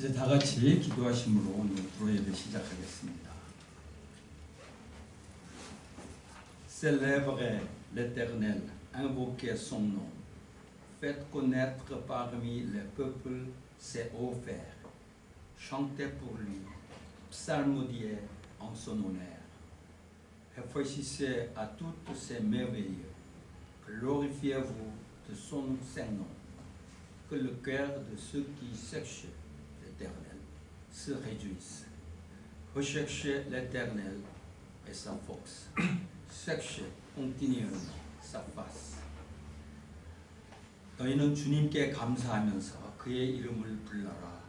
이제 다 같이 기도하심으로 오늘 주로 예배 시작하겠습니다. Célébrez l'Éternel, invoquez son nom, faites connaître parmi les peuples ses offres, chantez pour lui, psalmodiez en son honneur, réfléchissez à toutes ses merveilles, glorifiez-vous de son saint nom, que le cœur de ceux qui cherchent l'Éternel se réjouisse. Recherchez l'Éternel et sa force. cherchez continuellement sa face. 너희는 주님께 감사하면서 그의 이름을 불러라.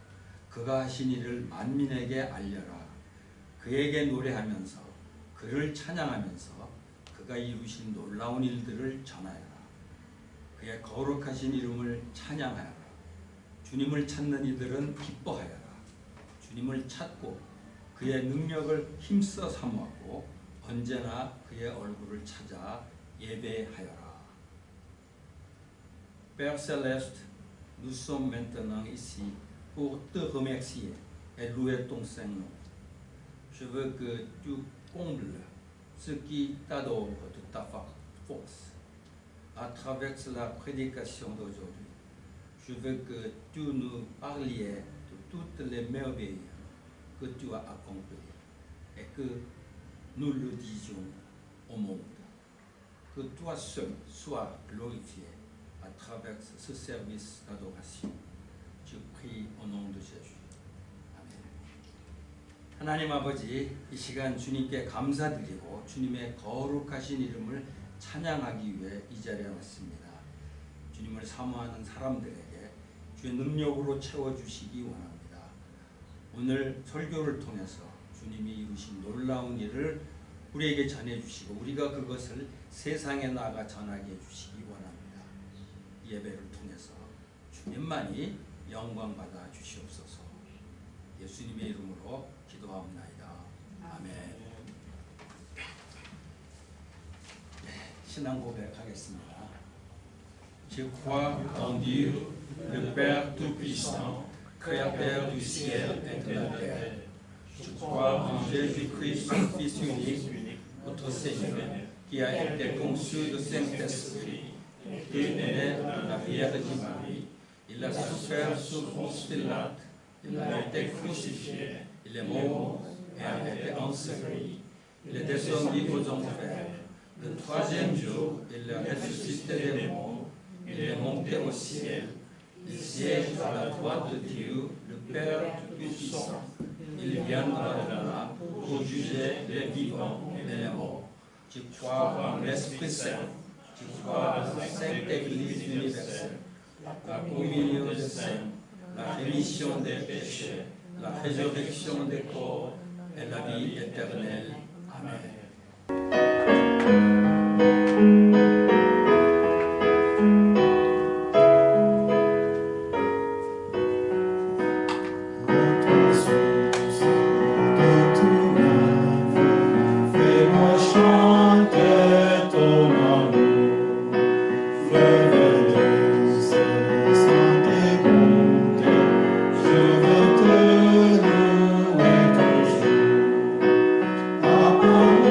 그가 하신 일을 만민에게 알려라. 그에게 노래하면서 그를 찬양하면서 그가 이루신 놀라운 일들을 전하여라. 그의 거룩하신 이름을 찬양하여라. 주님을 찾는 이들은 기뻐하여라. 주님을 찾고 그의 능력을 힘써 사모하고 언제나 그의 얼굴을 찾아 예배하여라. Père Céleste, nous sommes maintenant ici pour te remercier et louer ton saint nom. Je veux que tu combles ceux qui t'adorent de ta force. À travers la prédication d'aujourd'hui, je veux que tu nous parliez de toutes les merveilles que tu as accomplies et que nous le disions au monde. Que toi seul sois glorifié à travers ce service d'adoration. Je prie au nom de Jésus. 아멘. 하나님 아버지, 이 시간 주님께 감사드리고 주님의 거룩하신 이름을 찬양하기 위해 이 자리에 왔습니다. 주님을 사모하는 사람들에게 주의 능력으로 채워주시기 원합니다. 오늘 설교를 통해서 주님이 이루신 놀라운 일을 우리에게 전해주시고 우리가 그것을 세상에 나가 전하게 해주시기 원합니다. 예배를 통해서 주님만이 영광받아 주시옵소서. 예수님의 이름으로 기도하옵나이다. 아멘. 신앙 고백하겠습니다. Je crois en Dieu, le Père Tout-Puissant, Créateur du ciel et de la terre. Je crois en Jésus-Christ, son Fils unique, notre Seigneur, qui a été conçu du Saint-Esprit, qui est né de la Vierge Marie. Il a souffert sous Ponce Pilate, il a été crucifié, il est mort et a été enseveli. Il est descendu aux enfers. Le troisième jour, il a ressuscité des morts, il est monté au ciel, il siège à la droite de Dieu, le Père Tout-Puissant. Il viendra de là pour juger les vivants et les morts. Je crois en l'Esprit Saint, je crois en la Sainte Église universelle, la communion des saints, la rémission des péchés, la résurrection des corps et la vie éternelle. Amen. Oh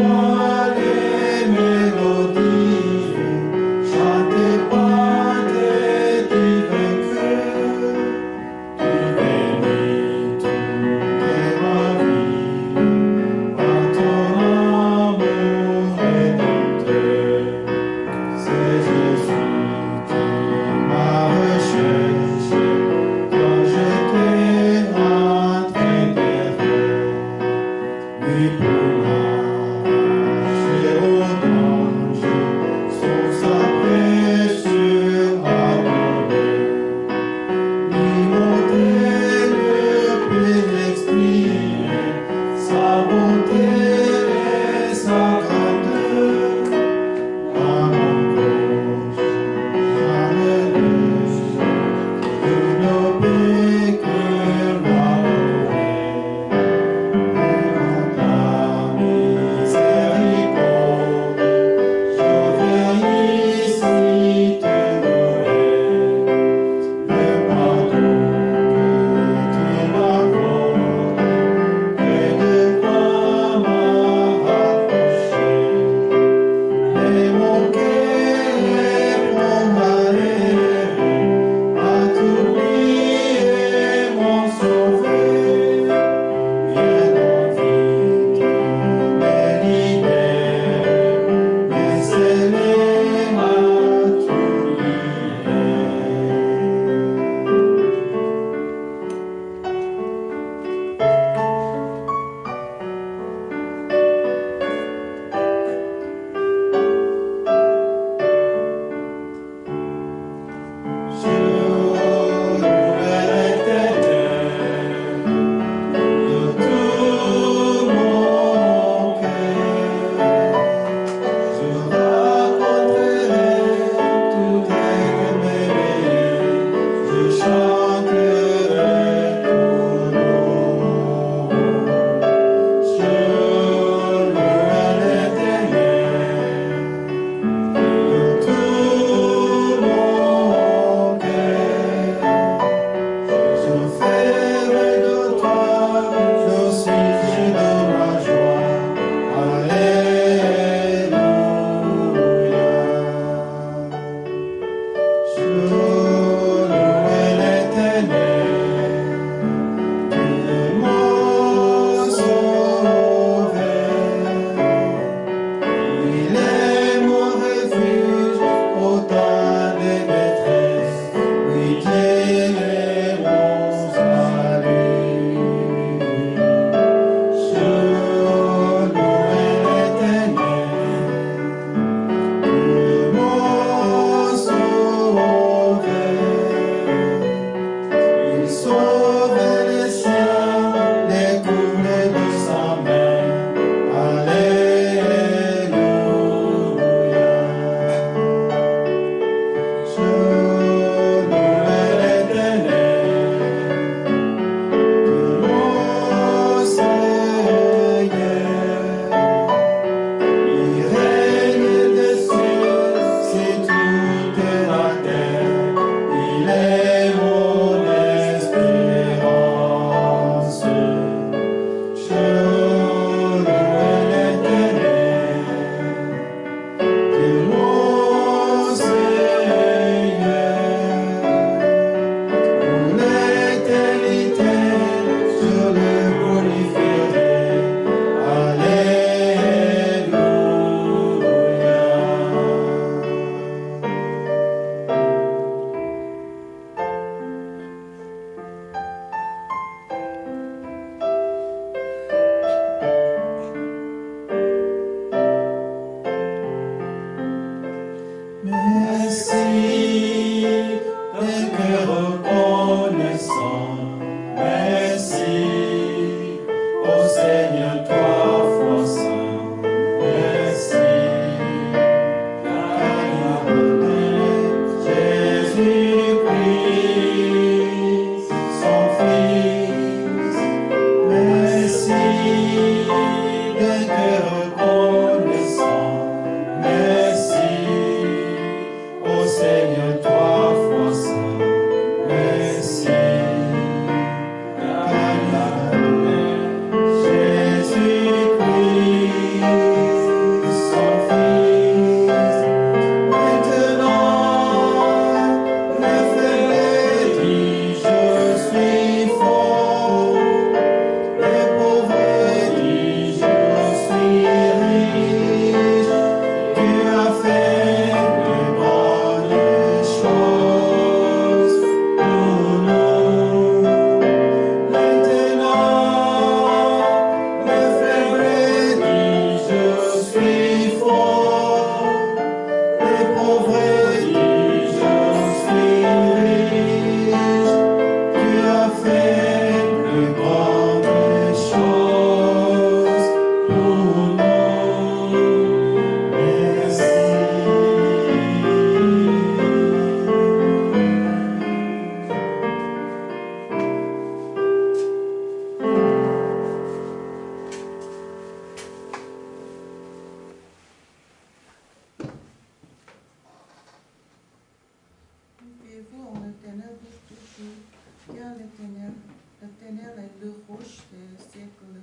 L'Éternel est le roche des siècles.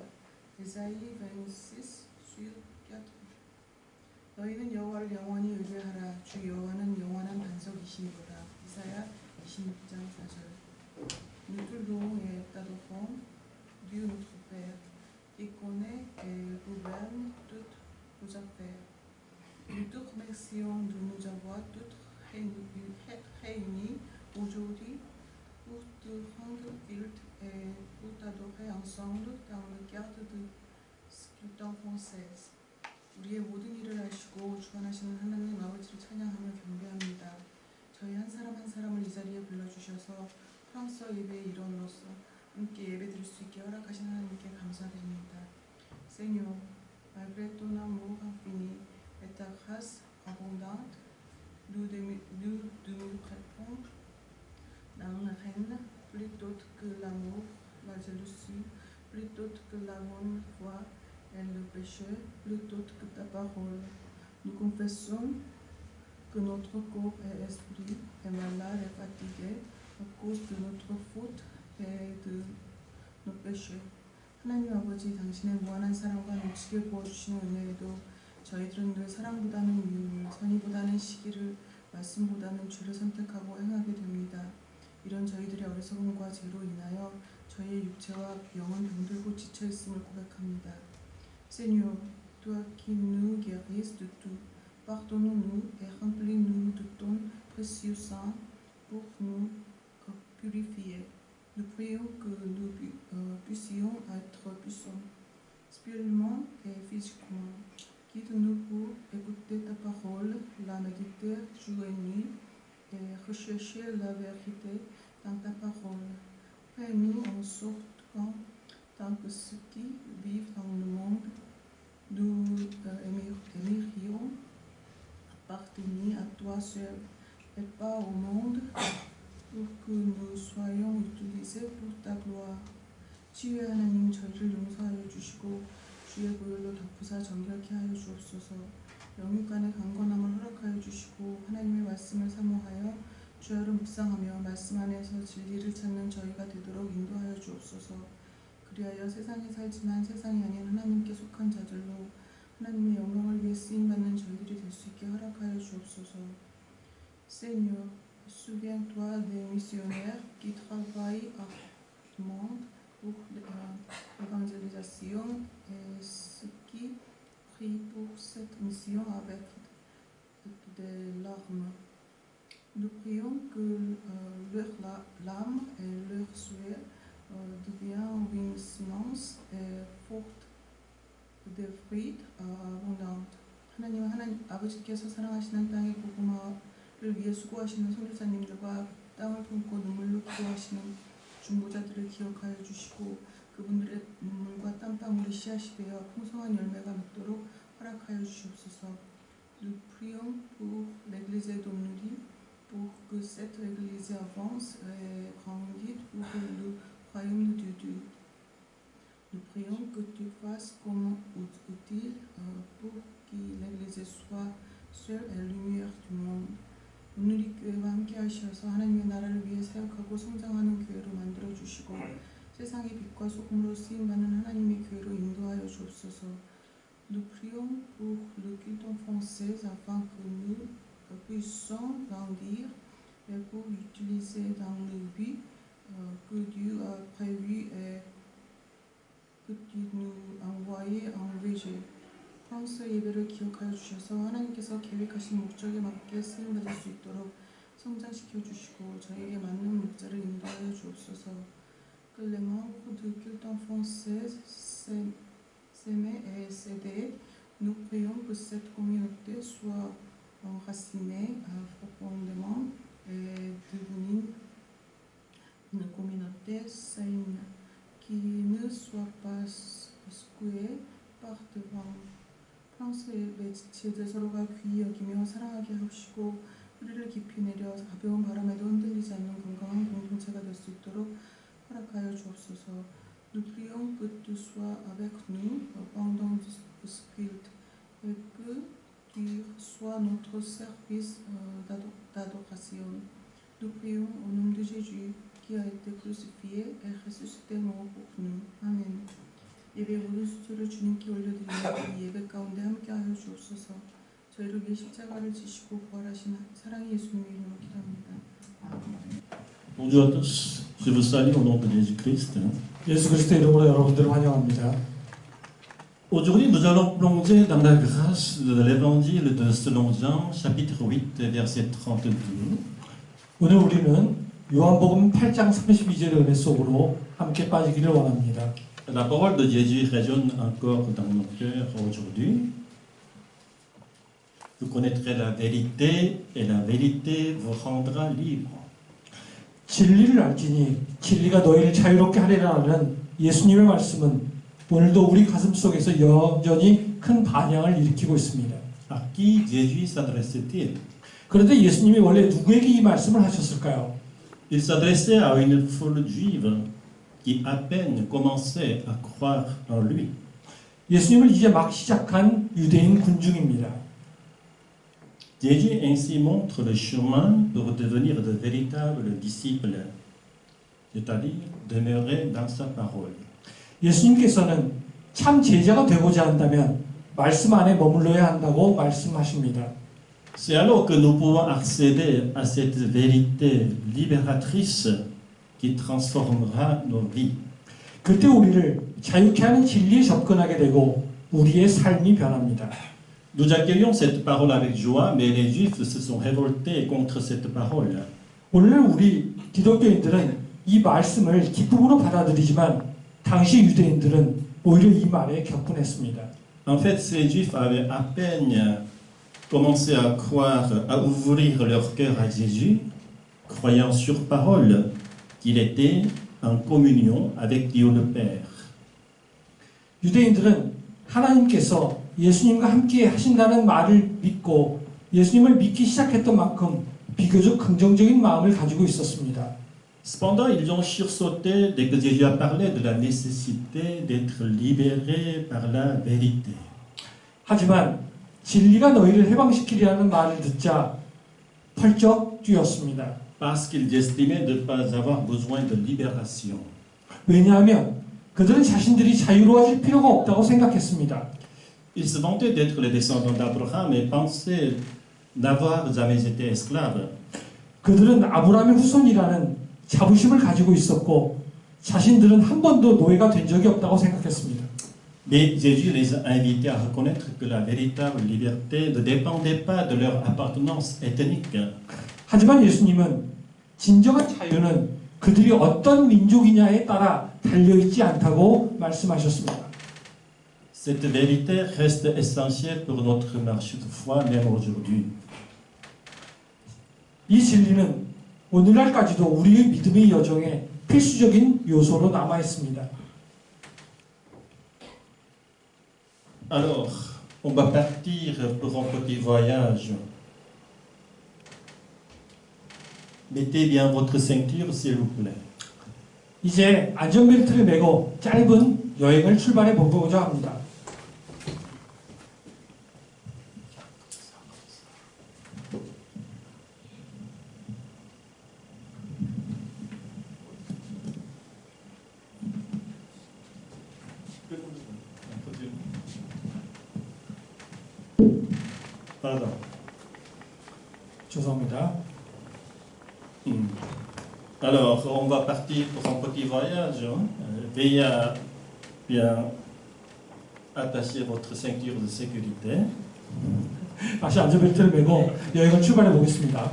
Ésaïe 26, sur 4. 너희는 여호와를 영원히 의뢰하라. 주 여호와는 영원한 반석이시니로다. 이사야 26장 4절. Nous te louons et t'adorons, Dieu notre Père, qui connaît et gouverne toutes nos affaires. Nous te remercions de nous avoir toutes réunis aujourd'hui pour te rendre culte et pour t'adorer ensemble dans le cadre de scrutin française. 우리의 모든 일을 아시고 주관하시는 하나님 아버지를 찬양하며 경배합니다. 저희 한 사람 한 사람을 이 자리에 불러주셔서 프랑스어 예배의 일원으로서 함께 예배드릴 수 있게 허락하신 하나님께 감사드립니다. Seigneur, malgré ton amour infini et ta grâce abondante, nous demeurons dans la reine, plutôt que l'amour, la jalousie, plutôt que la bonne foi et le péché, plutôt que ta parole. Nous confessons que notre corps et esprit est malade et fatigué à cause de notre faute et de nos péchés. 하나님 아버지, 당신의 무한한 사랑과 넘치게 부어주시는 은혜에도 저희들은 늘 사랑보다는 미움을, 선의보다는 시기를, 말씀보다는 죄를 선택하고 행하게 됩니다. 이런 저희들의 어리석음과 죄로 인하여 저희의 육체와 영은 병들고 지쳐있음을 고백합니다. Seigneur, toi qui nous guéris de tout, pardonne-nous et remplis-nous de ton précieux sang pour nous purifier. Nous prions que nous puissions être puissants, spirituellement et physiquement. Guide-nous pour écouter ta parole, la méditer jour et nuit et rechercher la vérité dans ta parole. Fais-nous en sorte qu'en tant que ceux qui vivent dans le monde, nous aimerions appartenir à toi seul et pas au monde, pour que nous soyons utilisés pour ta gloire. 지혜의 하나님, 저희를 용서하여 주시고 주의 보혈로 덮으사 정결케 하여 주옵소서. 영육간의 강건함을 허락하여 주시고 하나님의 말씀을 사모하여 주야로 묵상하며 말씀 안에서 진리를 찾는 저희가 되도록 인도하여 주옵소서. 그리하여 세상에 살지만 세상이 아닌 하나님께 속한 자들로 하나님의 영광을 위해 쓰임받는 저희들이 될 수 있게 허락하여 주옵소서. Seigneur, souviens-toi des missionnaires qui travaillent ardemment pour l'évangélisation et ceux qui prient pour cette mission avec des larmes. Nous prions que leur larme et leur souhait deviennent une semence et portent des fruits abondants. 하나님 아버지께서 사랑하시는 땅의 고구마 위해 수고하시는 선교사님들과 땅을 품고 눈물로 기도하시는 중보자들을 기억하여 주시고 그분들의 눈물과 땀방울이 씨앗이 되어 풍성한 열매가 맺도록 허락하여 주시옵소서. Nous prions pour l'Église d'Omnuri, pour que cette Église avance et grandisse pour le royaume de Dieu. Nous prions que tu fasses comme utile pour que l'Église soit seule et lumière du monde. omnuri 교회와 함께 하셔서 하나님의 나라를 위해 사역하고 성장하는 교회로 만들어 주시고 세상의 빛과 소금으로 쓰임받는 하나님의 교회로 인도하여 주옵소서. Nous prions pour le culte en français afin que nous puissions grandir et pour utiliser dans le but que Dieu a prévu et que tu nous envoies enviger. 프랑스 예배를 기억하여 주셔서 하나님께서 계획하신 목적에 맞게 쓰임받을 수 있도록 성장시켜 주시고 저에게 맞는 목자를 인도하여 주옵소서. Que les membres du culte en français s'aimer et s'aider. Nous prions que cette communauté soit enracinée profondément et devenir une communauté saine qui ne soit pas secouée par des vents. 프랑스 예배 지체들 서로가 귀히 여기며 사랑하게 하시고 뿌리를 깊이 내려 가벼운 바람에도 흔들리지 않는 건강한 공동체가 될 수 있도록 허락하여 주옵소서. Nous prions que tu sois avec nous pendant ce culte et que tu sois notre service d'adoration. Nous prions au nom de Jésus qui a été crucifié et ressuscité mort pour nous. Amen. 예배 모든 수주를 주님께 올려드리며 이 예배 가운데 함께하여 주옵소서. 저희를 위해 십자가를 지시고 부활하신 사랑의 예수님의 이름으로 기도합니다. 아멘. Bonjour à tous, je vous salue au nom de Jésus-Christ. 예수 그리스도 이름으로 여러분들을 환영합니다. Aujourd'hui, nous allons plonger dans la grâce de l'évangile de selon Jean, chapitre 8, verset 32. 오늘 우리는 요한복음 8장 32절의 은혜 속으로 함께 빠지기를 원합니다. La parole de Jésus résonne encore dans nos cœurs aujourd'hui. Vous connaîtrez la vérité et la vérité vous rendra libre. 진리를 알지니 진리가 너희를 자유롭게 하리라는 예수님의 말씀은 오늘도 우리 가슴 속에서 여전히 큰 반향을 일으키고 있습니다. À qui Jésus s'adressait-il? 그런데 예수님이 원래 누구에게 이 말씀을 하셨을까요? Il s'adressait à une foule juive qui à peine commençait à croire en lui. 예수님을 이제 막 시작한 유대인 군중입니다. Jésus ainsi montre le chemin pour devenir de véritables disciples, c'est-à-dire demeurer dans sa parole. 예수님께서는 참 제자가 되고자 한다면 말씀 안에 머물러야 한다고 말씀하십니다. C'est alors que nous pouvons accéder à cette vérité libératrice qui transformera nos vies. 그때 우리를 자유케 하는 진리에 접근하게 되고 우리의 삶이 변합니다. Nous accueillons cette parole avec joie, mais les Juifs se sont révoltés contre cette parole. 오늘 우리 기독교인들은 이 말씀을 기쁨으로 받아들이지만 당시 유대인들은 오히려 이 말에 격분했습니다. En fait, ces Juifs avaient à peine commencé à croire, à ouvrir leur cœur à Jésus, croyant sur parole qu'il était en communion avec Dieu le Père. 유대인들은 하나님께서 예수님과 함께 하신다는 말을 믿고 예수님을 믿기 시작했던 만큼 비교적 긍정적인 마음을 가지고 있었습니다. Cependant, ils ont sursauté dès que Jésus a parlé de la nécessité d'être libérés par la vérité. 하지만 진리가 너희를 해방시키리라는 말을 듣자 펄쩍 뛰었습니다. Parce qu'ils estimaient de ne pas avoir besoin de libération. 왜냐하면 그들은 자신들이 자유로워질 필요가 없다고 생각했습니다. Ils se vantaient d'être les descendants d'Abraham et pensaient n'avoir jamais été esclaves. 그들은 아브라함의 후손이라는 자부심을 가지고 있었고 자신들은 한 번도 노예가 된 적이 없다고 생각했습니다. Mais Jésus les a invités à reconnaître que la véritable liberté ne dépendait pas de leur appartenance ethnique. 하지만 예수님은 진정한 자유는 그들이 어떤 민족이냐에 따라 달려있지 않다고 말씀하셨습니다. Cette vérité reste essentielle pour notre marche de foi, même aujourd'hui. 이 진리는 오늘날까지도 우리의 믿음의 여정에 필수적인 요소로 남아 있습니다. Alors, on va partir pour un petit voyage. Mettez bien votre ceinture, s'il vous plaît. 이제 안전벨트를 매고 짧은 여행을 출발해 보고자 합니다. Pardon. 죄송합니다. Alors, on va partir pour un petit voyage. Veuillez bien attacher votre ceinture de sécurité. 다시 안전벨트를 매고 여행을 출발해 보겠습니다.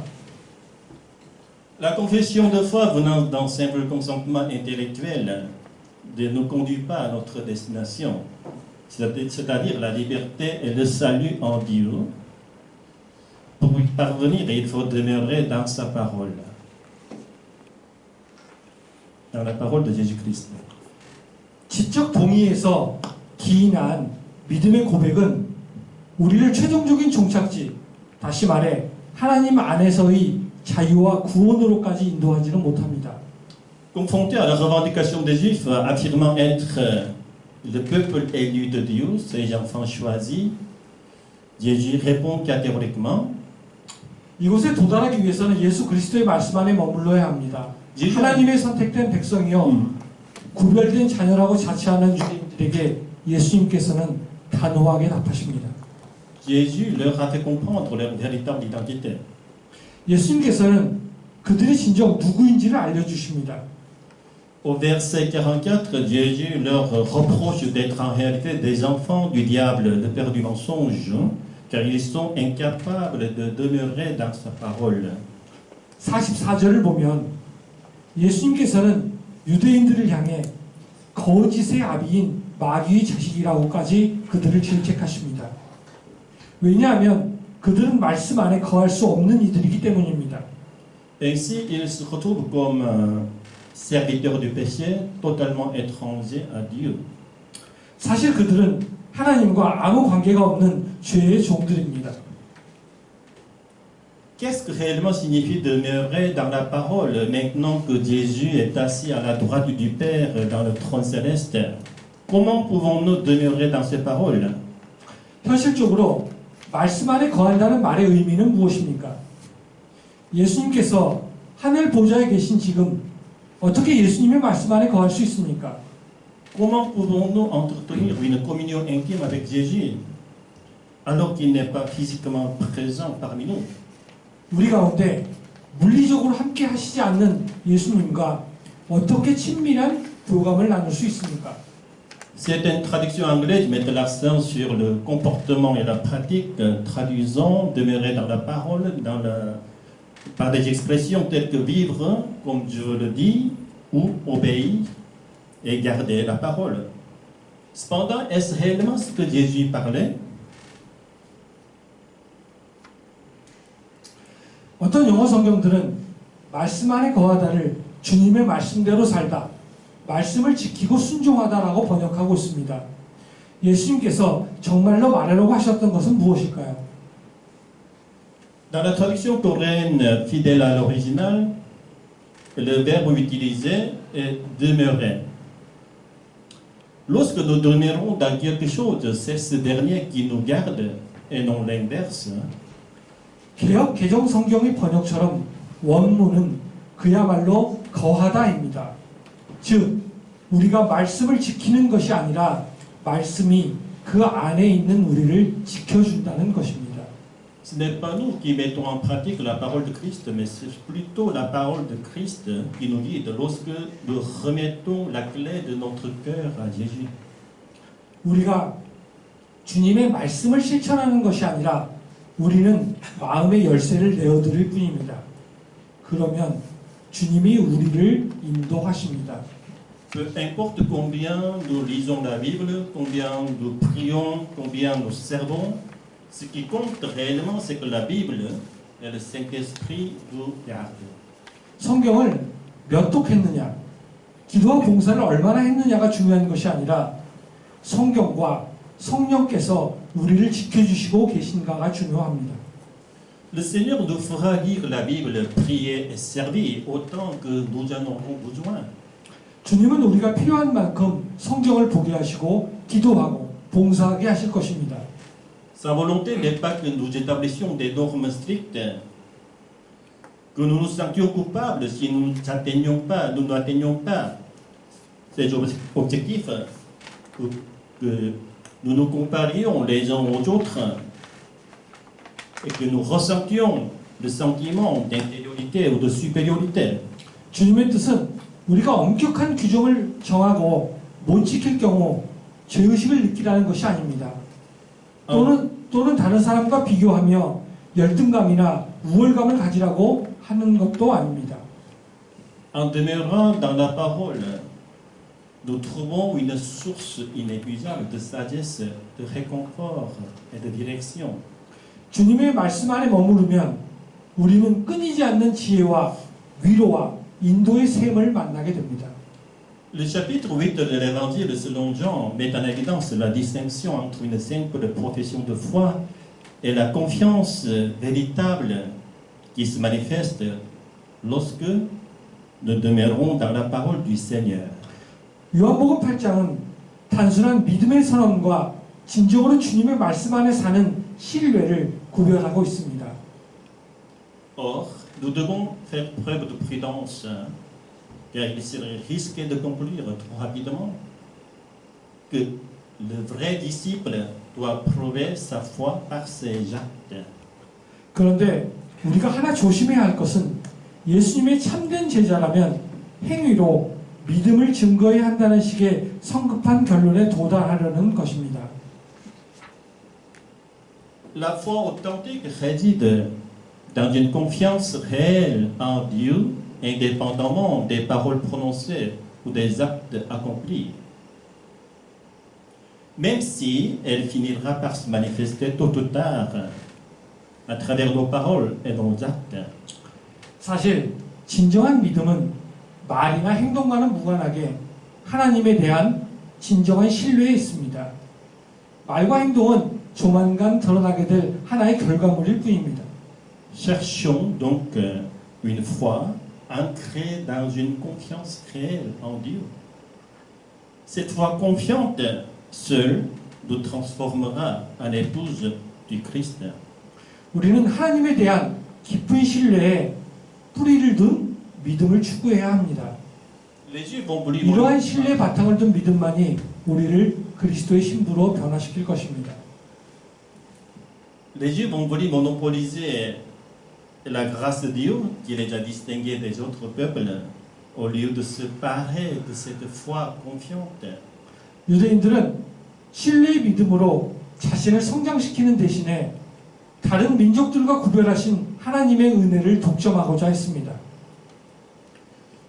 La confession de foi venant d'un simple consentement intellectuel ne nous conduit pas à notre destination, c'est-à-dire la liberté et le salut en Dieu. Pour y parvenir, il faut demeurer dans sa parole, dans la parole de Jésus-Christ. 지적 동의에서 기인한 믿음의 고백은 우리를 최종적인 종착지, 다시 말해 하나님 안에서의 자유와 구원으로까지 인도하지는 못합니다. Confronté à la revendication des Juifs affirmant être le peuple élu de Dieu, ses enfants choisis, Jésus répond catégoriquement. 이곳에 도달하기 위해서는 예수 그리스도의 말씀 안에 머물러야 합니다. 하나님의 선택된 백성이요 구별된 자녀라고 자처하는 유대인들에게 예수님께서는 단호하게 답하십니다. Jésus leur a fait comprendre leur véritable identité. 예수님께서는 그들이 진정 누구인지를 알려주십니다. Au verset 44, Jésus leur reproche d'être en réalité des enfants du diable, le père du mensonge, car ils sont incapables de demeurer dans sa parole. 44절을 보면 예수님께서는 유대인들을 향해 거짓의 아비인 마귀의 자식이라고까지 그들을 질책하십니다. 왜냐하면 그들은 말씀 안에 거할 수 없는 이들이기 때문입니다. Ainsi, ils se retrouvent comme serviteurs du péché, totalement étrangers à Dieu. 사실 그들은 하나님과 아무 관계가 없는 죄의 종들입니다. Qu'est-ce que réellement signifie demeurer dans la parole maintenant que Jésus est assis à la droite du Père dans le trône céleste? Comment pouvons-nous demeurer dans ces paroles? 현실적으로 말씀 안에 거한다는 말의 의미는 무엇입니까? 예수님께서 하늘 보좌에 계신 지금 어떻게 예수님의 말씀 안에 거할 수 있습니까? Comment pouvons-nous entretenir une communion intime avec Jésus alors qu'il n'est pas physiquement présent parmi nous? 우리 가운데 물리적으로 함께 하시지 않는 예수님과 어떻게 친밀한 교감을 나눌 수 있습니까? Certaines traductions anglaises mettent l'accent sur le comportement et la pratique, traduisant demeurer dans la parole par des expressions telles que vivre comme Dieu le dit ou obéir et garder la parole. Cependant, est-ce réellement ce que Jésus parlait? 어떤 영어 성경들은 말씀 안에 거하다를 주님의 말씀대로 살다, 말씀을 지키고 순종하다라고 번역하고 있습니다. 예수님께서 정말로 말하려고 하셨던 것은 무엇일까요? Dans la traduction coréenne fidèle à l'original, le verbe utilisé est demeurer. Lorsque nous demeurons dans quelque chose, c'est ce dernier qui nous garde et non l'inverse. 개역 개정 성경의 번역처럼 원문은 그야말로 거하다입니다. 즉 우리가 말씀을 지키는 것이 아니라 말씀이 그 안에 있는 우리를 지켜준다는 것입니다. Ce n'est pas nous qui mettons en pratique la parole de Christ, mais c'est plutôt la parole de Christ qui nous guide lorsque nous remettons la clé de notre cœur à Jésus. 우리가 주님의 말씀을 실천하는 것이 아니라 우리는 마음의 열쇠를 내어드릴 뿐입니다. 그러면 주님이 우리를 인도하십니다. Peu importe combien nous lisons la Bible, combien nous prions, combien nous servons, ce qui compte réellement, c'est que la Bible et le Saint-Esprit vous garde. 성경을 몇 독했느냐, 기도와 봉사를 얼마나 했느냐가 중요한 것이 아니라 성경과 성령께서 우리를 지켜주시고 계신가가 중요합니다. Le Seigneur nous fera lire la Bible, prier et servir autant que nous en aurons besoin. 주님은 우리가 필요한 만큼 성경을 보게 하시고 기도하고 봉사하게 하실 것입니다. Sa volonté n'est pas que nous établissions des normes strictes, que nous nous sentions coupables si nous n'atteignons pas ces objectifs, que nous nous comparions les uns aux autres et que nous ressentions le sentiment d'infériorité ou de supériorité. 주님의 뜻은 우리가 엄격한 규정을 정하고 못 지킬 경우 죄의식을 느끼라는 것이 아닙니다. 또는 다른 사람과 비교하며 열등감이나 우월감을 가지라고 하는 것도 아닙니다. En demeurant dans la parole, nous trouvons une source inépuisable de sagesse, de réconfort et de direction. 주님의 말씀 안에 머무르면 우리는 끊이지 않는 지혜와 위로와 인도의 샘을 만나게 됩니다. Le chapitre 8 de l'Évangile selon Jean met en évidence la distinction entre une simple profession de foi et la confiance véritable qui se manifeste lorsque nous demeurons dans la parole du Seigneur. 요한복음 8장은 단순한 믿음의 선언과 진정으로 주님의 말씀 안에 사는 신뢰를 구별하고 있습니다. Or, nous devons faire preuve de prudence, car il serait risqué de conclure trop rapidement que le vrai disciple doit prouver sa foi par ses actes. 그런데 우리가 하나 조심해야 할 것은 예수님의 참된 제자라면 행위로 믿음을 증거해야 한다는 식의 성급한 결론에 도달하려는 것입니다. La foi authentique réside dans une confiance réelle en Dieu, indépendamment des paroles prononcées ou des actes accomplis. Même si elle finira par se manifester tôt ou tard à travers nos paroles et nos actes. 사실 진정한 믿음은 말이나 행동과는 무관하게 하나님에 대한 진정한 신뢰에 있습니다. 말과 행동은 조만간 드러나게 될 하나의 결과물일 뿐입니다. Cherchons donc une foi ancrée dans une confiance réelle en Dieu. Cette foi confiante seule nous transformera en épouse du Christ. 우리는 하나님에 대한 깊은 신뢰에 뿌리를 둔 믿음을 추구해야 합니다. Les Juifs ont voulu 이러한 신뢰의 바탕을 둔 믿음만이 우리를 그리스도의 신부로 변화시킬 것입니다. Les Juifs ont voulu monopoliser la grâce de Dieu, qui les a distingués des autres peuples, au lieu de se parer de cette foi confiante. 유대인들은 신뢰의 믿음으로 자신을 성장시키는 대신에 다른 민족들과 구별하신 하나님의 은혜를 독점하고자 했습니다.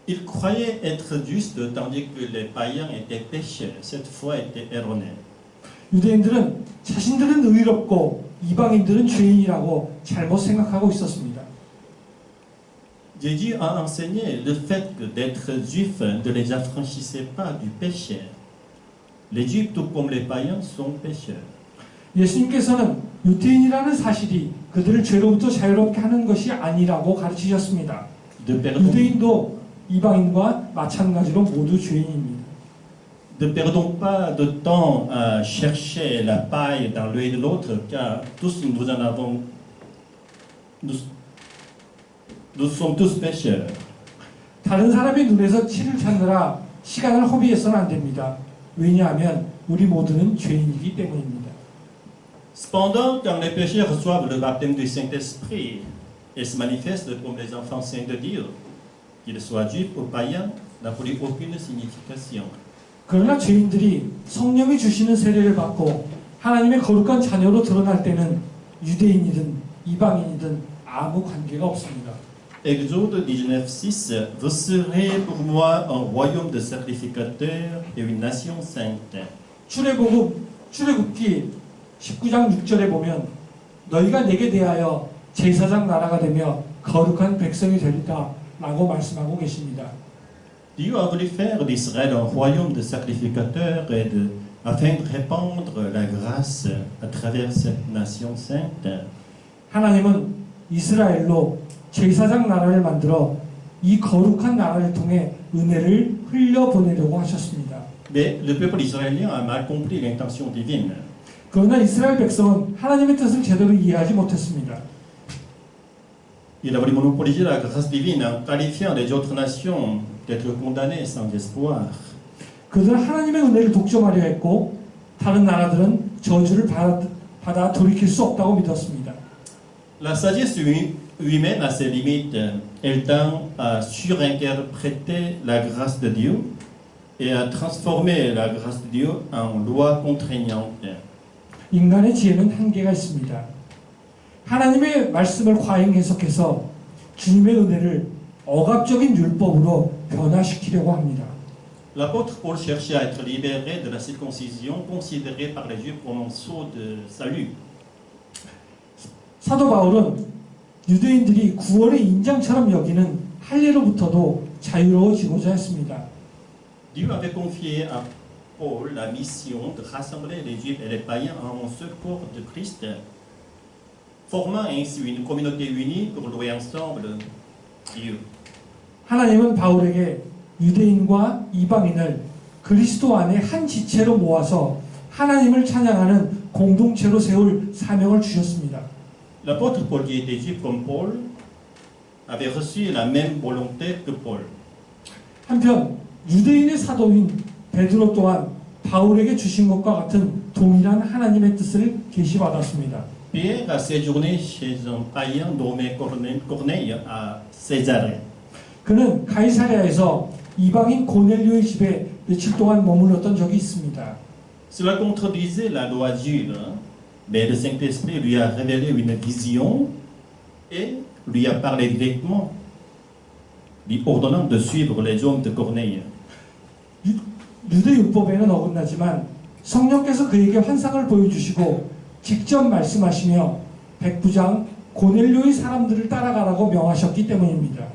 Ils croyaient être justes tandis que les païens étaient pécheurs. Cette foi était erronée. 유대인들은 자신들은 의롭고 이방인들은 죄인이라고 잘못 생각하고 있었습니다. Jésus a enseigné le fait que d'être juif ne les affranchissait pas du péché. Les juifs, tout comme les païens, sont pécheurs. 예수님께서는 유대인이라는 사실이 그들을 죄로부터 자유롭게 하는 것이 아니라고 가르치셨습니다. 유대인도 이방인과 마찬가지로 모두 죄인입니다. Ne perdons pas de temps à chercher la paille dans l'œil de l'autre, car tous nous en avons. Nous sommes tous pécheurs. 다른 사람의 눈에서 티를 찾느라 시간을 허비해서는 안 됩니다. 왜냐하면 우리 모두는 죄인이기 때문입니다. Cependant, quand les pécheurs reçoivent le baptême du Saint-Esprit, ils se manifestent comme les enfants saints de Dieu. Qu'ils soient juifs ou païens, n'a plus aucune signification. 그러나 죄인들이 성령이 주시는 세례를 받고 하나님의 거룩한 자녀로 드러날 때는 유대인이든 이방인이든 아무 관계가 없습니다. Exode 19:6 Vous serez pour moi un royaume de sacrificateurs et une nation sainte. 출애굽기 19장 6절에 보면 너희가 내게 대하여 제사장 나라가 되며 거룩한 백성이 되리라 라고 말씀하고 계십니다. Dieu a voulu faire d'Israël un royaume de sacrificateurs afin de répandre la grâce à travers cette nation sainte. 하나님은 이스라엘로 제사장 나라를 만들어 이 거룩한 나라를 통해 은혜를 흘려보내려고 하셨습니다. Mais le peuple israélien a mal compris l'intention divine. 그러나 이스라엘 백성은 하나님의 뜻을 제대로 이해하지 못했습니다. Il a voulu monopoliser la grâce divine en qualifiant les autres nations d'être condamnées sans espoir. 그들은 하나님의 은혜를 독점하려 했고 다른 나라들은 저주를 받아 돌이킬 수 없다고 믿었습니다. La sagesse humaine a ses limites. Elle tend à surinterpréter la grâce de Dieu et à transformer la grâce de Dieu en loi contraignante. 인간의 지혜는 한계가 있습니다. 하나님의 말씀을 과잉 해석해서 주님의 은혜를 억압적인 율법으로 변화시키려고 합니다. L'apôtre Paul cherchait à être libéré de la circoncision considérée par les Juifs comme un sceau de salut. 사도 바울은 유대인들이 구원의 인장처럼 여기는 할례로부터도 자유로워지고자 했습니다. Dieu avait confié à Paul la mission de rassembler les Juifs et les païens en un seul corps de Christ, formant ainsi une communauté unie pour louer ensemble Dieu. 하나님은 바울에게 유대인과 이방인을 그리스도 안에 한 지체로 모아서 하나님을 찬양하는 공동체로 세울 사명을 주셨습니다. L'apôtre Paul, qui était juif comme Paul, avait reçu la même volonté que Paul. 한편 유대인의 사도인 베드로 또한 바울에게 주신 것과 같은 동일한 하나님의 뜻을 계시받았습니다. Pierre a séjourné chez un païen nommé Corneille à Césarée. 그는 가이사랴에서 이방인 고넬료의 집에 며칠 동안 머물렀던 적이 있습니다. Cela contredisait la loi Jules, mais le Saint-Esprit lui a révélé une vision et lui a parlé directement, lui ordonnant de suivre les hommes de Corneille. 유대 율법에는 어긋나지만 성령께서 그에게 환상을 보여주시고 직접 말씀하시며 백부장 고넬료의 사람들을 따라가라고 명하셨기 때문입니다.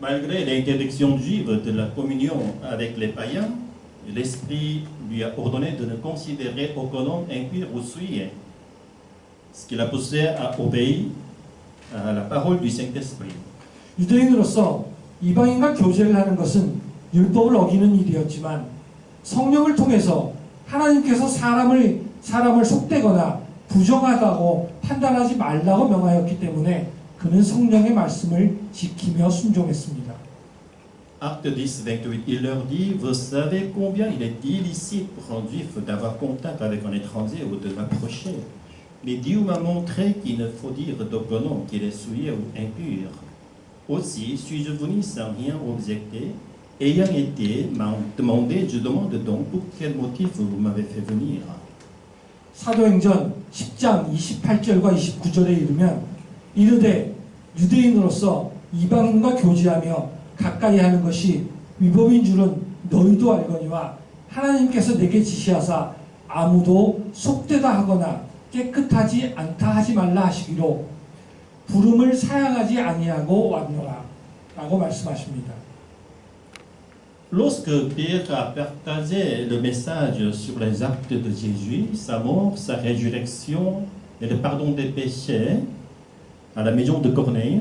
Malgré l'interdiction juive de la communion avec les païens, l'Esprit lui a ordonné de ne considérer aucun homme impur ou souillé, ce qui l'a poussé à obéir à la parole du Saint-Esprit. 유대인으로서 이방인과 교제를 하는 것은 율법을 어기는 일이었지만 성령을 통해서 하나님께서 사람을 속되거나 부정하다고 판단하지 말라고 명하였기 때문에 그는 성령의 말씀을 지키며 순종했습니다. Acte 10, 28, il leur dit, vous savez combien il est illicite pour un juif d'avoir contact avec un étranger ou de l'approcher. Mais Dieu m'a montré qu'il ne faut dire d'aucun homme qu'il est souillé ou impur. Aussi, suis-je venu sans rien objecter, ayant été demandé, je demande donc pour quel motif vous m'avez fait venir. 사도행전 10장 28절과 29절에 이르면 이르되 유대인으로서 이방인과 교제하며 가까이 하는 것이 위법인 줄은 너희도 알거니와 하나님께서 내게 지시하사 아무도 속되다 하거나 깨끗하지 않다 하지 말라 하시기로 부름을 사양하지 아니하고 왔노라 라고 말씀하십니다. Lorsque Pierre a partagé le message sur les actes de Jésus, sa mort, sa résurrection et le pardon des péchés à la maison de Corneille,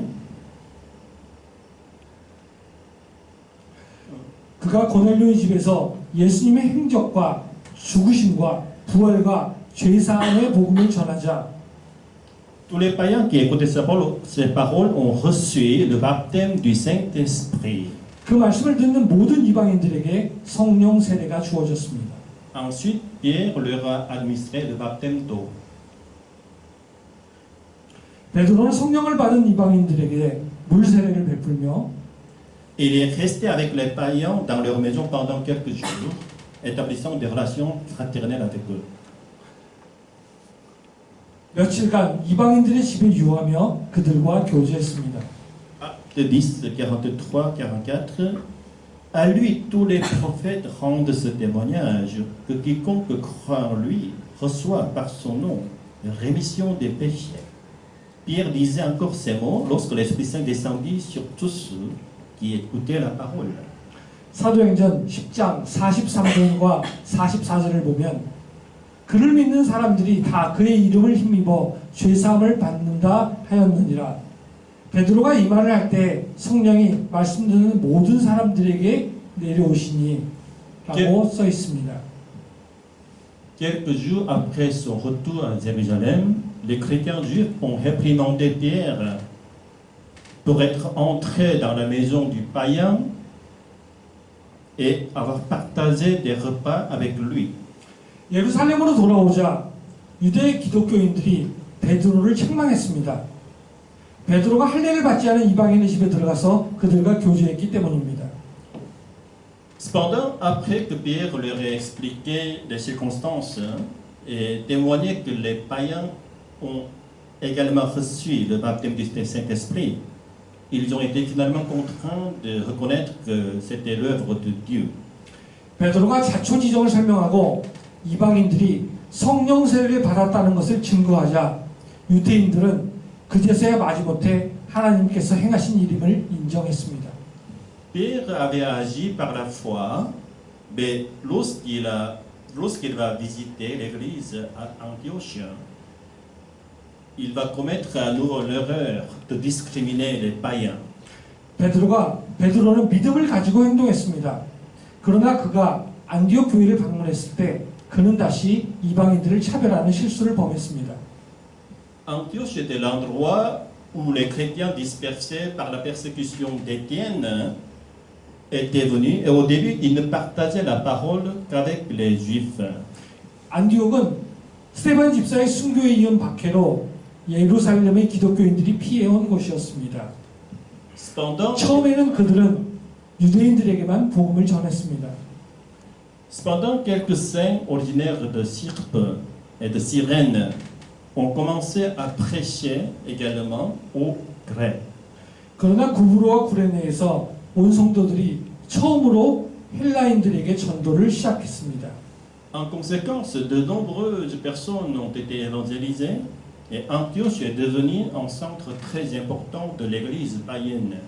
그가 고넬료의 집에서 예수님의 행적과 죽으심과 부활과 죄사함의 복음을 전하자 tous les païens qui écoutaient ces paroles ont reçu le baptême du Saint-Esprit. 그 말씀을 듣는 모든 이방인들에게 성령 세례가 주어졌습니다. Ensuite, Pierre leur a administré le baptême d'eau. 베드로는 성령을 받은 이방인들에게 물 세례를 베풀며 Il est resté avec les païens dans leur maison pendant quelques jours, établissant des relations fraternelles avec eux. 며칠간 이방인들의 집에 유하며 그들과 교제했습니다. Acte 10, 43, 44. À lui, tous les prophètes rendent ce témoignage que quiconque croit en lui reçoit par son nom rémission des péchés. Pierre disait encore ces mots lorsque l'Esprit Saint descendit sur tous ceux qui écoutaient la parole. 사도행전 10장 43절과 44절을 보면 그를 믿는 사람들이 다 그의 이름을 힘입어 죄사함을 받는다 하였느니라. 베드로가 이 말을 할 때 성령이 말씀 듣는 모든 사람들에게 내려오시니 라고 써 있습니다. Quelques jours après son retour à Jérusalem, les chrétiens juifs ont réprimandé Pierre pour être entré dans la maison du païen et avoir partagé des repas avec lui. 예루살렘으로 돌아오자 유대 기독교인들이 베드로를 책망했습니다. 베드로가 할례를 받지 않은 이방인의 집에 들어가서 그들과 교제했기 때문입니다. Cependant, après que Pierre leur ait expliqué les circonstances et témoigné que les païens ont également reçu le baptême du Saint-Esprit, ils ont été finalement contraints de reconnaître que c'était l'œuvre de Dieu. 베드로가 자초지종을 설명하고 이방인들이 성령 세례를 받았다는 것을 증거하자 유대인들은 그제서야 마지못해 하나님께서 행하신 일임을 인정했습니다. Pierre avait agi par la foi, mais lorsqu'il va visiter l'église à Antioche, il va commettre à nouveau l'erreur de discriminer les païens. 베드로는 믿음을 가지고 행동했습니다. 그러나 그가 안디옥 교회를 방문했을 때 그는 다시 이방인들을 차별하는 실수를 범했습니다. Antioche était l'endroit où les chrétiens dispersés par la persécution d'Étienne étaient venus, et au début, ils ne partageaient la parole qu'avec les Juifs. 안디옥은 스데반 집사의 순교에 이은 박해로 예루살렘의 기독교인들이 피해온 곳이었습니다. 처음에는 그들은 유대인들에게만 복음을 전했습니다. Cependant, quelques saints originaires de Syrpe et de Cyrène ont commencé à prêcher également aux Grecs. 그러나 구브로와 구레네에서 온 성도들이 처음으로 헬라인들에게 전도를 시작했습니다. En conséquence, de nombreuses personnes ont été évangélisées et Antioche est devenu un centre très important de l'église païenne.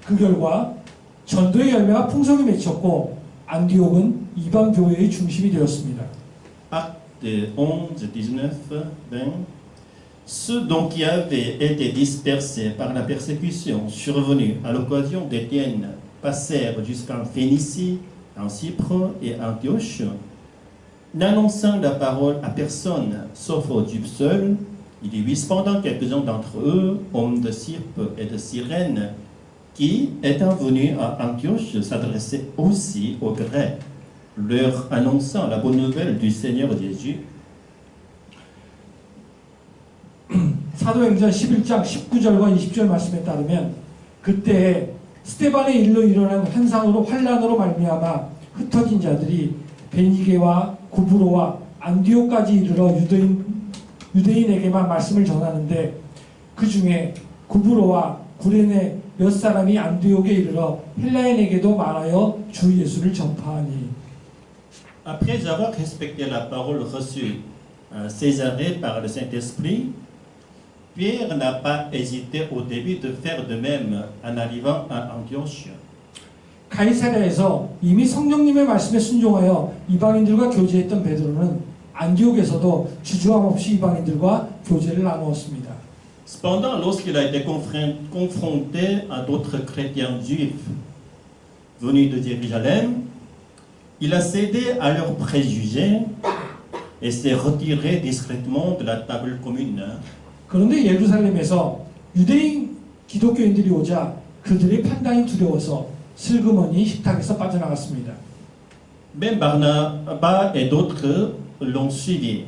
그 결과 전도의 열매가 풍성히 맺혔고 안디옥은 이방 교회의 중심이 되었습니다. Actes 11, 19, 20. Ceux donc qui avaient été dispersés par la persécution survenue à l'occasion d'Étienne passèrent jusqu'en Phénicie, en Cypre et Antioche, n'annonçant la parole à personne, sauf aux Juifs seuls. Il y eut cependant quelques-uns d'entre eux, hommes de Cypre et de Cyrène, qui, étant venus à Antioche, s'adressaient aussi aux Grecs, leur annonçant la bonne nouvelle du Seigneur Jésus. 사도행전 11장 19절과 20절 말씀에 따르면 그때 스데반의 일로 일어난 환란으로 말미암아 흩어진 자들이 베니게와 구브로와 안디옥까지 이르러 유대인에게만 말씀을 전하는데 그 중에 구브로와 구레네 몇 사람이 안디옥에 이르러 헬라인에게도 말하여 주 예수를 전파하니. Après avoir respecté la parole reçue à Césarée par le Saint-Esprit, Pierre n'a pas hésité au début de faire de même en arrivant à Antioche. 가이사랴에서 이미 성령님의 말씀에 순종하여 이방인들과 교제했던 베드로는 안디옥에서도 주저함 없이 이방인들과 교제를 나누었습니다. Cependant, lorsqu'il a été confronté à d'autres chrétiens juifs venus de Jérusalem, il a cédé à leurs préjugés et s'est retiré discrètement de la table commune. 그런데 예루살렘에서 유대인 기독교인들이 오자 그들의 판단이 두려워서 슬그머니 식탁에서 빠져나갔습니다. Même Barnabas et d'autres l'ont suivi.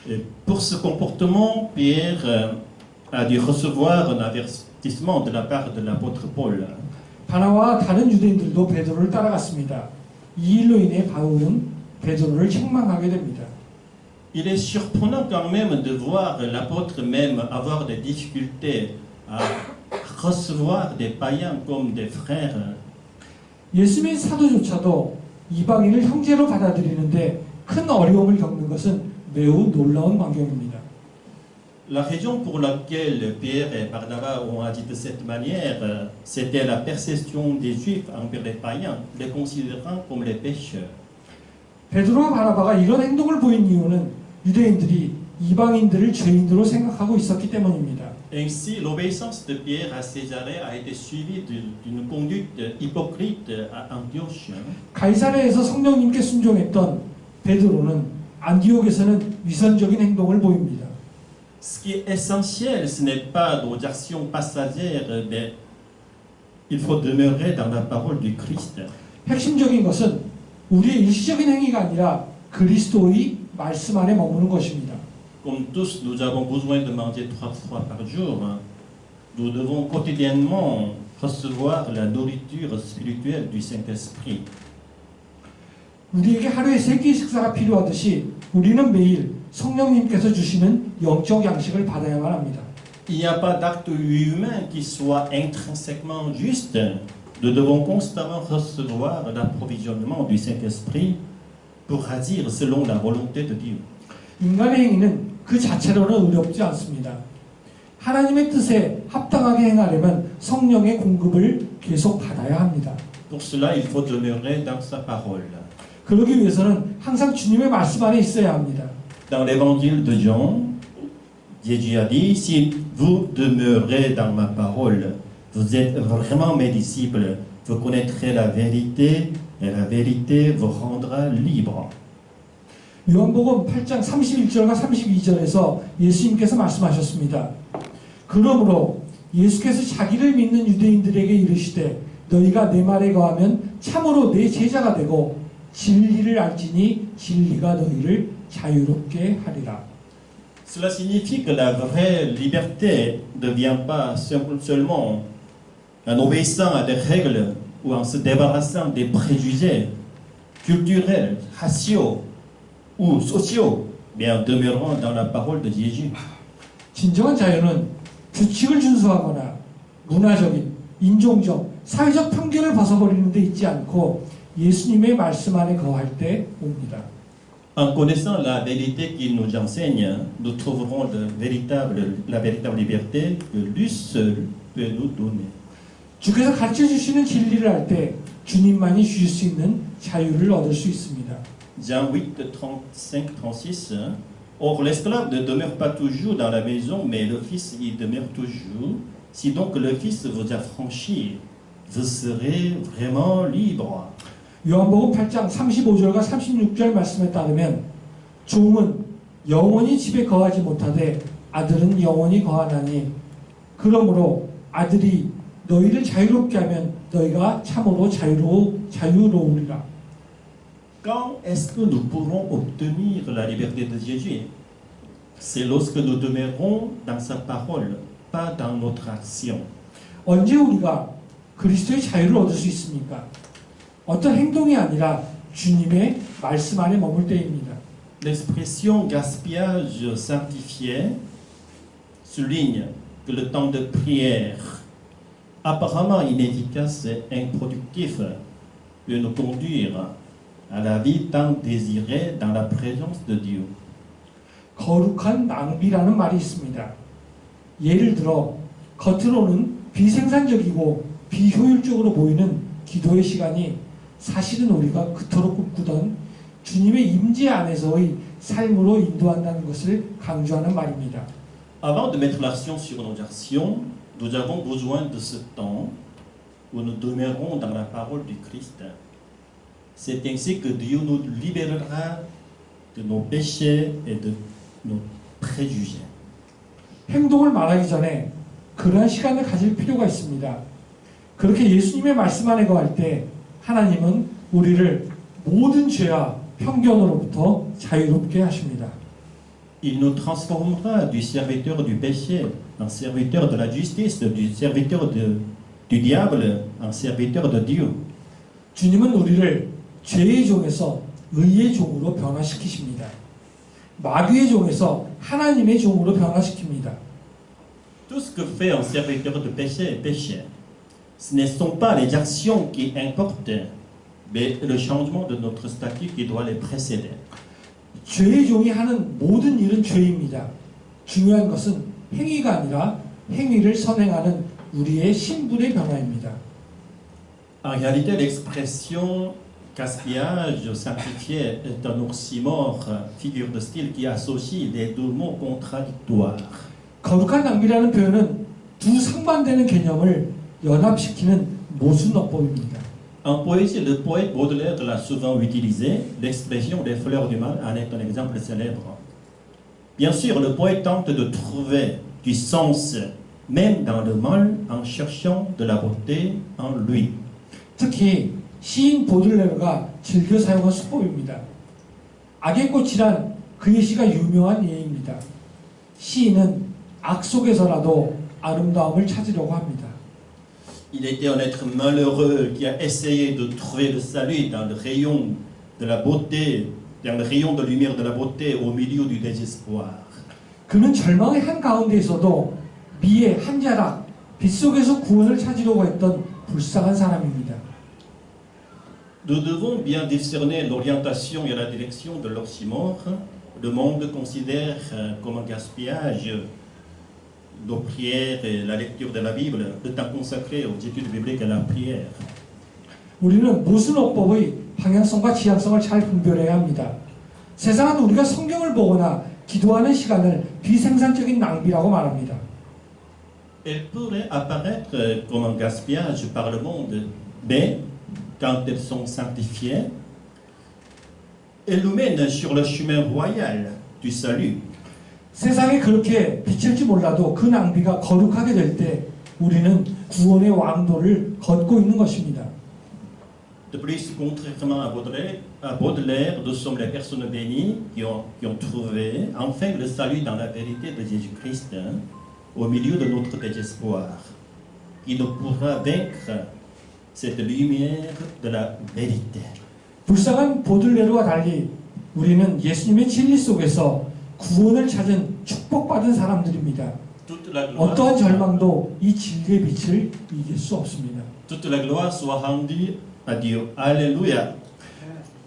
Et pour ce comportement, Pierre a dû recevoir un avertissement de la part de l'apôtre Paul. 바나와 다른 유대인들도 베드로를 따라갔습니다. 이 일로 인해 바울은 베드로를 책망하게 됩니다. Il est surprenant quand même de voir l'apôtre même avoir des difficultés à recevoir des païens comme des frères. 예수님의 사도조차도 이방인을 형제로 받아들이는데 큰 어려움을 겪는 것은 매우 놀라운 광경입니다. La raison pour laquelle Pierre et Barnabas ont agi de cette manière, c'était la perception des Juifs envers les païens, les considérant comme les pécheurs. 베드로와 바나바가 이런 행동을 보인 이유는 유대인들이 이방인들을 죄인으로 생각하고 있었기 때문입니다. Ainsi, l'obéissance de Pierre à Césarée a été suivie d'une conduite hypocrite à Antioche. 가이사랴에서 성령님께 순종했던 베드로는 안디옥에서는 위선적인 행동을 보입니다. Ce qui est essentiel, ce n'est pas nos actions passagères, mais il faut demeurer dans la parole du Christ. 핵심적인 것은 우리의 일시적인 행위가 아니라 그리스도의 말씀 안에 머무는 것입니다. Comme tous, nous avons besoin de manger 3 fois par jour. Nous devons quotidiennement recevoir la nourriture spirituelle du Saint-Esprit. 우리에게 하루에 3끼 식사가 필요하듯이 우리는 매일 성령님께서 주시는 영적 양식을 받아야만 합니다. Il n'y a pas d'acte humain qui soit intrinsèquement juste. Nous devons constamment recevoir l'approvisionnement du Saint-Esprit pour agir selon la volonté de Dieu. 인간의 행위는 그 자체로는 의롭지 않습니다. 하나님의 뜻에 합당하게 행하려면 성령의 공급을 계속 받아야 합니다. Pour cela, il faut demeurer dans sa parole. 그러기 위해서는 항상 주님의 말씀 안에 있어야 합니다. Dans l'évangile de Jean, Jésus a dit, si vous demeurez dans ma parole, vous êtes vraiment mes disciples, vous connaîtrez la vérité et la vérité vous rendra libre. 요한복음 8장 31절과 32절에서 예수님께서 말씀하셨습니다. 그러므로 예수께서 자기를 믿는 유대인들에게 이르시되 너희가 내 말에 거하면 참으로 내 제자가 되고 진리를 알지니 진리가 너희를 자유롭게 하리라. Cela signifie que la vraie liberté ne vient pas seulement en obéissant à des règles ou en se débarrassant des préjugés culturels, raciaux ou sociaux, mais en demeurant dans la parole de Jésus. 진정한 자유는 규칙을 준수하거나 문화적인, 인종적, 사회적 편견을 벗어버리는 데 있지 않고 예수님의 말씀 안에 거할 때 옵니다. En connaissant la vérité qu'il nous enseigne, nous trouverons la véritable liberté que lui seul peut nous donner. 주께서 가르쳐 주시는 진리를 알 때 주님만이 주실 수 있는 자유를 얻을 수 있습니다. Jean 8, 35, 36. Or, l'esclave ne demeure pas toujours dans la maison, mais le Fils y demeure toujours. Si donc le Fils vous affranchit, vous serez vraiment libre. 요한복음 8장 35절과 36절 말씀에 따르면 종은 영원히 집에 거하지 못하되 아들은 영원히 거하나니 그러므로 아들이 너희를 자유롭게 하면 너희가 참으로 자유로우리라. Quand est-ce que nous pourrons obtenir la liberté de Jésus? C'est lorsque nous demeurons dans sa parole, pas dans notre action. 언제 우리가 그리스도의 자유를 얻을 수 있습니까? 어떤 행동이 아니라 주님의 말씀 안에 머물 때입니다. L'expression gaspillage sanctifié souligne que le temps de prière, apparemment inefficace et improductif, peut nous conduire à la vie tant désirée dans la présence de Dieu. 거룩한 낭비라는 말이 있습니다. 예를 들어 겉으로는 비생산적이고 비효율적으로 보이는 기도의 시간이 사실은 우리가 그토록 꿈꾸던 주님의 임재 안에서의 삶으로 인도한다는 것을 강조하는 말입니다. Avant de mettre l'action sur nos actions, nous avons besoin de ce temps où nous demeurons dans la parole du Christ. C'est ainsi que Dieu nous libérera de nos péchés et de nos préjugés. 행동을 말하기 전에 그러한 시간을 가질 필요가 있습니다. 그렇게 예수님의 말씀 안에 거할 때 하나님은 우리를 모든 죄와 편견으로부터 자유롭게 하십니다. Il nous transformera du serviteur du péché en serviteur de la justice, du serviteur du diable en serviteur de Dieu. 주님은 우리를 죄의 종에서 의의 종으로 변화시키십니다. 마귀의 종에서 하나님의 종으로 변화시킵니다. Tout ce que fait un serviteur de péché est péché. Ce ne sont pas les actions qui importent, mais le changement de notre statut qui doit les précéder. 죄의 종이 하는 모든 일은 죄입니다. 중요한 것은 행위가 아니라 행위를 선행하는 우리의 신분의 변화입니다. En réalité, l'expression gaspillage sanctifié est un oxymore, figure de style qui associe les deux mots contradictoires. 거룩한 낭비라는 표현은 두 상반되는 개념을 연합시키는 모순어법입니다. En poésie, le poète Baudelaire l'a souvent utilisé, l'expression des fleurs du mal en est un exemple célèbre. Bien sûr, le poète tente de trouver du sens, même dans le mal, en cherchant de la beauté en lui. 특히 시인 보들레르가 즐겨 사용한 수법입니다. 악의 꽃이란 그의 시가 유명한 예입니다. 시인은 악 속에서라도 아름다움을 찾으려고 합니다. Il était un être malheureux qui a essayé de trouver le salut dans le rayon de la beauté, dans le rayon de lumière de la beauté au milieu du désespoir. 그는 절망의 한가운데에서도 미의 한 자락, 빛 속에서 구원을 찾으려고 했던 불쌍한 사람입니다. Nous devons bien discerner l'orientation et la direction de l'oxymore. Le monde considère comme un gaspillage nos prières et la lecture de la Bible, le temps consacré aux études bibliques et à la prière. 우리는 모순어법의 방향성과 지향성을 잘 분별해야 합니다. 세상은 우리가 성경을 보거나 기도하는 시간을 비생산적인 낭비라고 말합니다. Elles pourraient apparaître comme un gaspillage par le monde, mais quand elles sont sanctifiées, elles nous mènent sur le chemin royal du salut. 세상에 그렇게 비칠지 몰라도 그 낭비가 거룩하게 될 때 우리는 구원의 왕도를 걷고 있는 것입니다. De plus, contrairement à Baudelaire, nous sommes les personnes bénies qui ont trouvé enfin le salut dans la vérité de Jésus-Christ, au milieu de notre désespoir, qui nous pourra vaincre cette lumière de la vérité. 불쌍한 보들레르와 달리 우리는 예수님의 진리 속에서 구원을 찾은 축복받은 사람들입니다. 어떠한 절망도 이 진리의 빛을 이길 수 없습니다. Toute la gloire soit rendue à Dieu. Alléluia.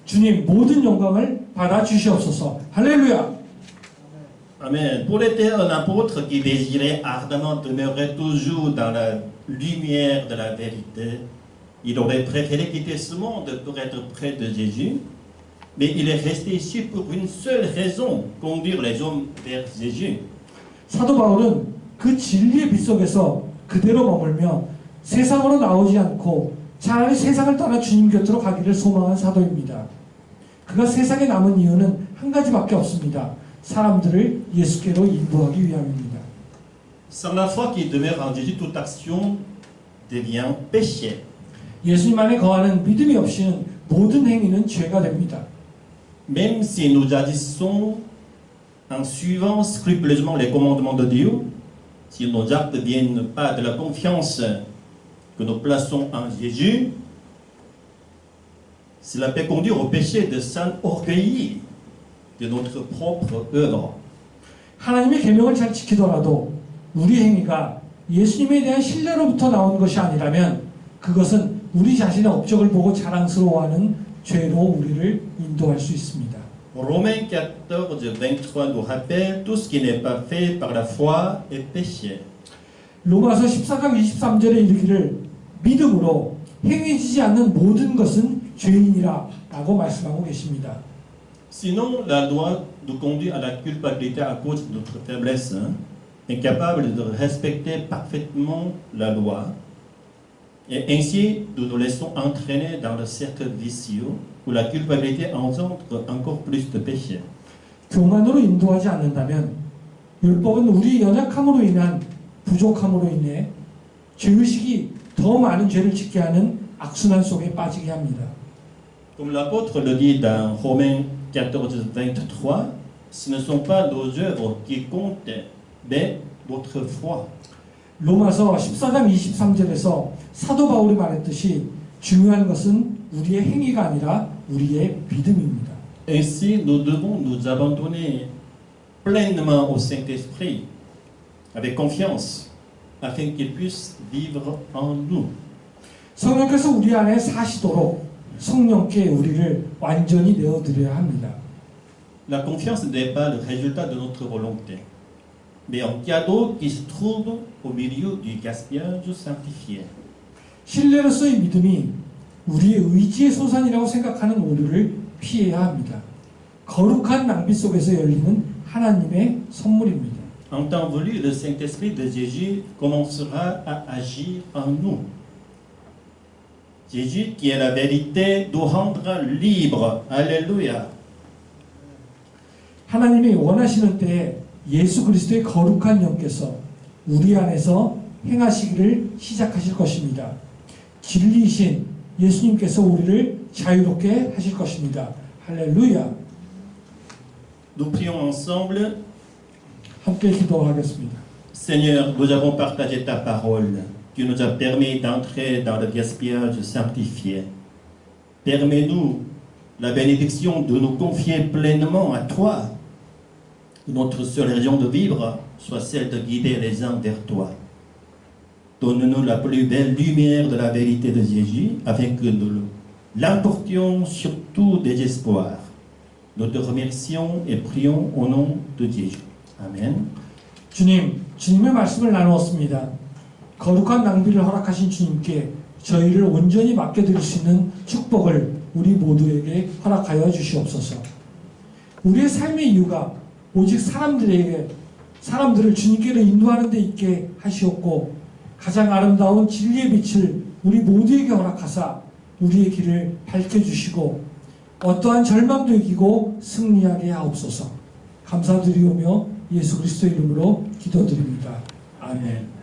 주님 모든 영광을 받아 주시옵소서. 할렐루야. Amen. Pour être un apôtre qui désirait ardemment demeurer toujours dans la lumière de la vérité, il aurait préféré quitter ce monde pour être près de Jésus, mais il est resté ici pour une seule raison, conduire les hommes vers Jésus. 사도 바울은 그 진리의 빛 속에서 그대로 머물며 세상으로 나오지 않고 차라리 세상을 떠나 주님 곁으로 가기를 소망한 사도입니다. 그가 세상에 남은 이유는 한 가지밖에 없습니다. 사람들을 예수께로 인도하기 위함입니다. Sans la foi qui demeure en Jésus, toute action devient péché. 예수님 안에 거하는 믿음이 없이는 모든 행위는 죄가 됩니다. Même si nous agissons en suivant scrupuleusement les commandements de Dieu, si nos actes ne viennent pas de la confiance que nous plaçons en Jésus, cela peut conduire au péché de s'enorgueillir de notre propre œuvre. 하나님의 계명을 잘 지키더라도 우리 행위가 예수님에 대한 신뢰로부터 나온 것이 아니라면 그것은 우리 자신의 업적을 보고 자랑스러워하는 죄로 우리를 인도할 수 있습니다. Romains 14, 23 nous rappelle tout ce qui n'est pas fait par la foi est péché. 로마서 14장 23절에 이르기를 믿음으로 행해지지 않는 모든 것은 죄인이라 라고 말씀하고 계십니다. Sinon, la loi nous conduit à la culpabilité à cause de notre faiblesse, incapable de respecter parfaitement la loi. Et ainsi, nous nous laissons entraîner dans le cercle vicieux où la culpabilité engendre encore plus de péché. 교만으로 인도하지 않는다면 율법은 우리 연약함으로 인한 부족함으로 인해 죄의식이 더 많은 죄를 짓게 하는 악순환 속에 빠지게 합니다. Comme l'apôtre le dit dans Romains 14, 23, ce ne sont pas nos œuvres qui comptent, mais votre foi. 로마서 14장 23절에서 사도 바울이 말했듯이 중요한 것은 우리의 행위가 아니라 우리의 믿음입니다. Ainsi, nous devons nous abandonner pleinement au Saint-Esprit, avec confiance, afin qu'il puisse vivre en nous. 성령께서 우리 안에 사시도록 성령께 우리를 완전히 내어드려야 합니다. La confiance n'est pas le résultat de notre volonté. mais en cadeau qui se trouve au milieu du gaspillage sanctifié. 신뢰로서의 믿음이 우리의 의지의 소산이라고 생각하는 오류를 피해야 합니다. 거룩한 낭비 속에서 열리는 하나님의 선물입니다. En temps voulu, le Saint-Esprit de Jésus commencera à agir en nous. Jésus, qui est la vérité, nous rendra libres. Alléluia. 하나님이 원하시는 때에 예수 그리스도의 거룩한 영께서 우리 안에서 행하시기를 시작하실 것입니다. 진리이신 예수님께서 우리를 자유롭게 하실 것입니다. 할렐루야. Nous prions ensemble. 함께 기도하겠습니다. Seigneur, nous avons partagé ta parole. Tu nous as permis d'entrer dans le gaspillage sanctifié. Permets-nous la bénédiction de nous confier pleinement à toi. Notre seule raison de vivre soit celle de guider les uns vers toi. Donne-nous la plus belle lumière de la vérité de Jésus afin que nous l'emportions sur tout désespoir. Nous te remercions et prions au nom de Jésus. Amen. 주님, 주님의 말씀을 나누었습니다. 거룩한 낭비를 허락하신 주님께 저희를 온전히 맡겨드릴 수 있는 축복을 우리 모두에게 허락하여 주시옵소서. 우리의 삶의 이유가 오직 사람들을 주님께로 인도하는 데 있게 하시옵고 가장 아름다운 진리의 빛을 우리 모두에게 허락하사 우리의 길을 밝혀주시고 어떠한 절망도 이기고 승리하게 하옵소서. 감사드리오며 예수 그리스도의 이름으로 기도드립니다. 아멘.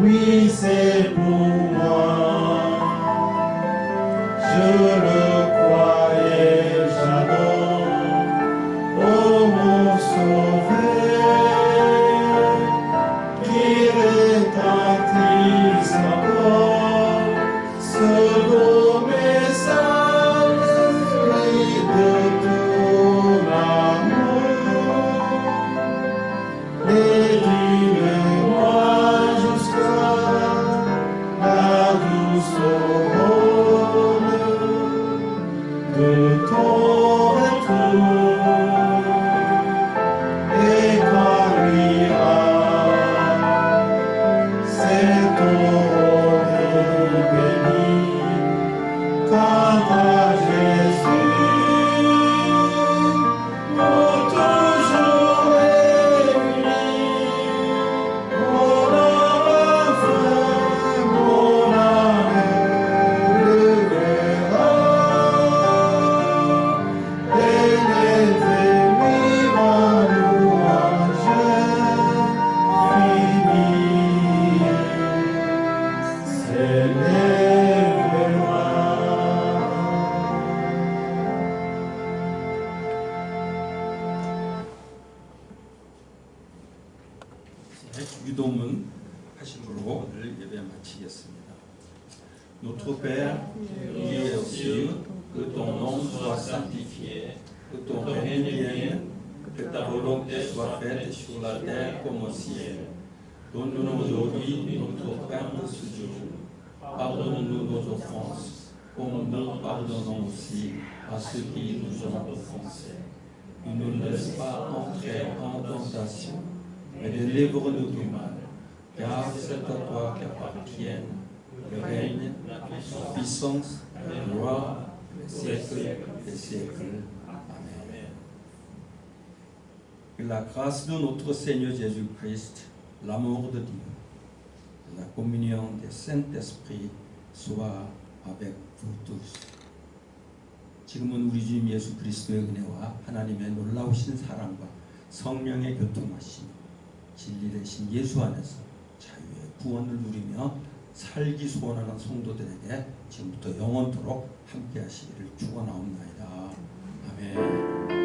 Oui, c'est pour moi, je le croyais. Conduis-moi jusqu'à la douce aurore de ton retour, et quand luira cette aurore bénie, quant à Jésus, pour toujours réunis, mon enfant, mon âme le verra, élevé lui en louange finie, s'élèvera. 유도문 하심으로 오늘 예배 마치겠습니다. Notre Père, qui es aux cieux, que ton nom soit sanctifié, que ton règne vienne, que ta volonté soit faite sur la terre comme au ciel. Donne-nous aujourd'hui notre pain de ce jour. Pardonne-nous nos offenses, comme nous pardonnons aussi à ceux qui nous ont offensés. Ne nous laisse pas entrer en tentation, mais délivre-nous du mal, car c'est à toi qu'appartiennent le règne, la puissance, la gloire, les siècles des siècles. Amen. Que la grâce de notre Seigneur Jésus-Christ, l'amour de Dieu, la communion des Saint-Esprit soit avec vous tous. 지금은 우리 주님 예수 그리스도의 은혜와 하나님의 놀라우신 사랑과 성령의 교통하심, 진리 되신 예수 안에서 자유의 구원을 누리며 살기 소원하는 성도들에게 지금부터 영원토록 함께 하시기를 축원하옵나이다. 아멘.